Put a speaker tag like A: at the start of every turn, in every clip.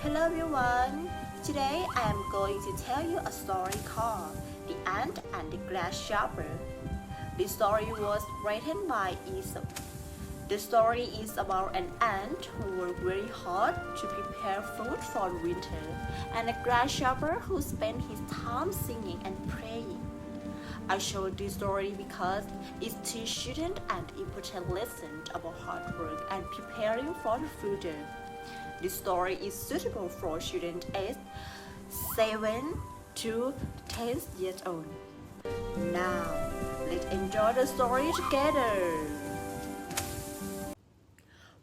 A: Hello everyone! Today I am going to tell you a story called The Ant and the Grasshopper. The story was written by Aesop. The story is about an ant who worked very hard to prepare food for winter and a grasshopper who spent his time singing and praying. I showed this story because it teaches students an important lesson about hard work and preparing for the future. This story is suitable for students aged 7 to 10 years old. Now, let's enjoy the story together.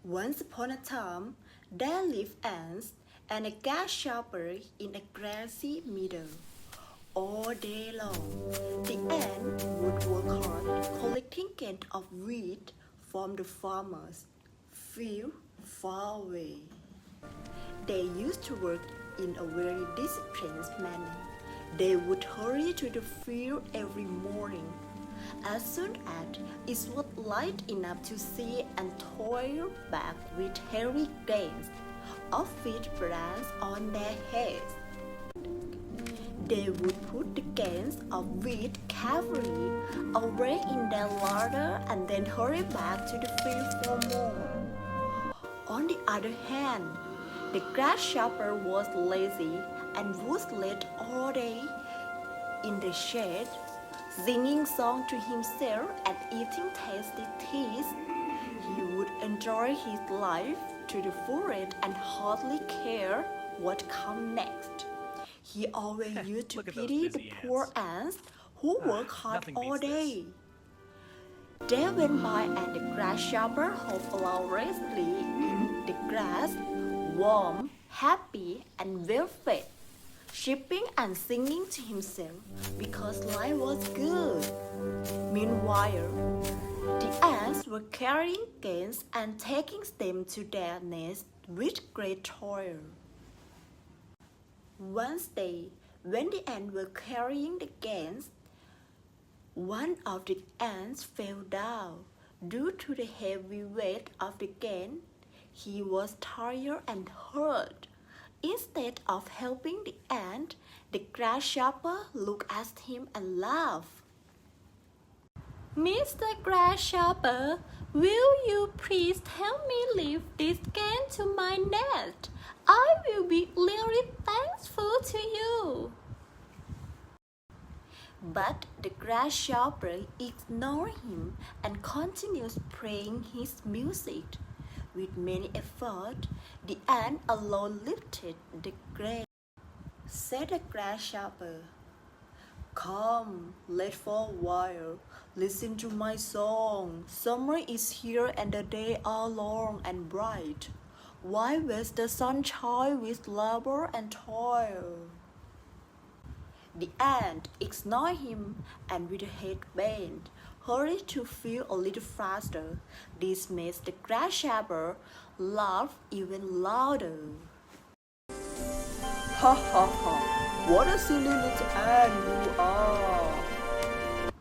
A: Once upon a time, there lived ants and a grasshopper in a grassy meadow. All day long, the ant would work hard collecting cans of wheat from the farmer's field far away. They used to work in a very disciplined manner. They would hurry to the field every morning. As soon as it was light enough to see and toil back with heavy grains of wheat bran on their heads. They would put the grains of wheat carefully away in their larder and then hurry back to the field for more. On the other hand, the grasshopper was lazy and would sit all day in the shade, singing songs to himself and eating tasty teas. He would enjoy his life to the fullest and hardly care what come next. He always used to pity the poor ants who work hard all day. They went by and the grasshopper hopped along restfully in the grass, warm, happy, and well fed, chirping and singing to himself because life was good. Meanwhile, the ants were carrying grains and taking them to their nests with great toil. One day, when the ants were carrying the grains, one of the ants fell down. Due to the heavy weight of the grain, he was tired and hurt. Instead of helping the ant, the grasshopper looked at him and laughed. "Mr. Grasshopper, will you please help me lift this grain to my nest? I will be really thankful to you." But the grasshopper ignored him and continued playing his music. With many efforts, the ant alone lifted the grain. Said the grasshopper, "Come, let's for a while. Listen to my song. Summer is here and the days are long and bright. Why waste the sunshine with labor and toil?" The ant ignored him and with a head bent, hurried to feel a little faster. This made the grasshopper laugh even louder. "Ha ha ha! What a silly little ant you are!"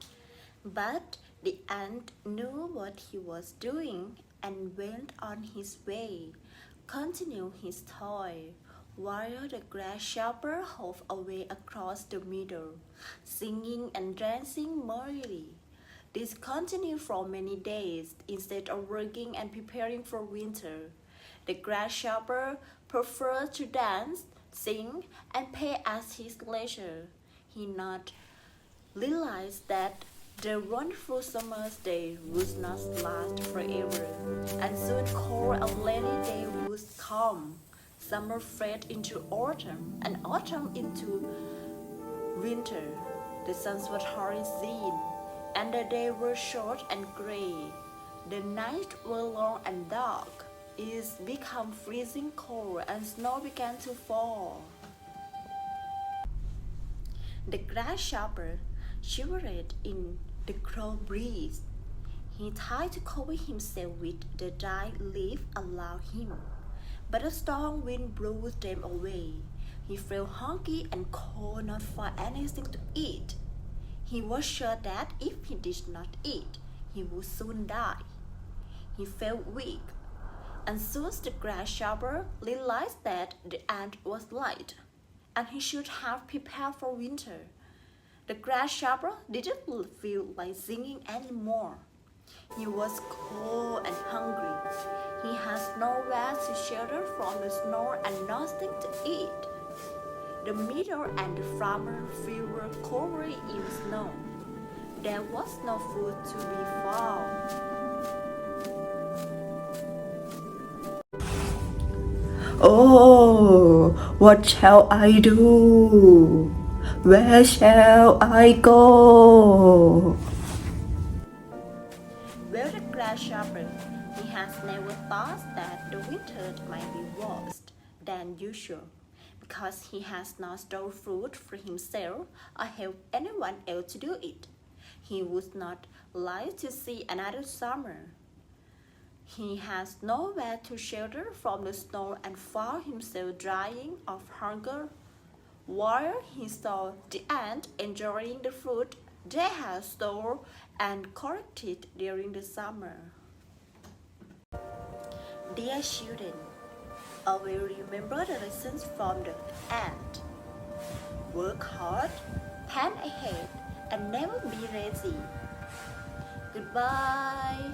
A: But the ant knew what he was doing and went on his way, continuing his toil, while the grasshopper hopped away across the meadow, singing and dancing merrily. This continued for many days. Instead of working and preparing for winter, the grasshopper preferred to dance, sing, and play at his leisure. He not realized that the wonderful summer's day would not last forever, and soon cold and rainy days would come. Summer faded into autumn, and autumn into winter. The sun was hard-seen, and the days were short and gray. The nights were long and dark. It became freezing cold, and snow began to fall. The grasshopper shivered in the cold breeze. He tried to cover himself with the dry leaves around him, but a strong wind blew them away. He felt hungry and could not find anything to eat. He was sure that if he did not eat, he would soon die. He felt weak. And soon the grasshopper realized that the ant was light, and he should have prepared for winter. The grasshopper didn't feel like singing anymore. He was cold and hungry. He has nowhere to shelter from the snow and nothing to eat. The meadow and the farmer field were covered in snow. There was no food to be found. Oh, what shall I do? Where shall I go? Well, the grasshopper, he has never thought that the winter might be worse than usual, because he has not stored food for himself or helped anyone else to do it. He would not like to see another summer. He has nowhere to shelter from the snow and found himself dying of hunger, while he saw the ants enjoying the fruit they had stored and collected during the summer. Dear children, always remember the lessons from the ant. Work hard, plan ahead, and never be lazy. Goodbye.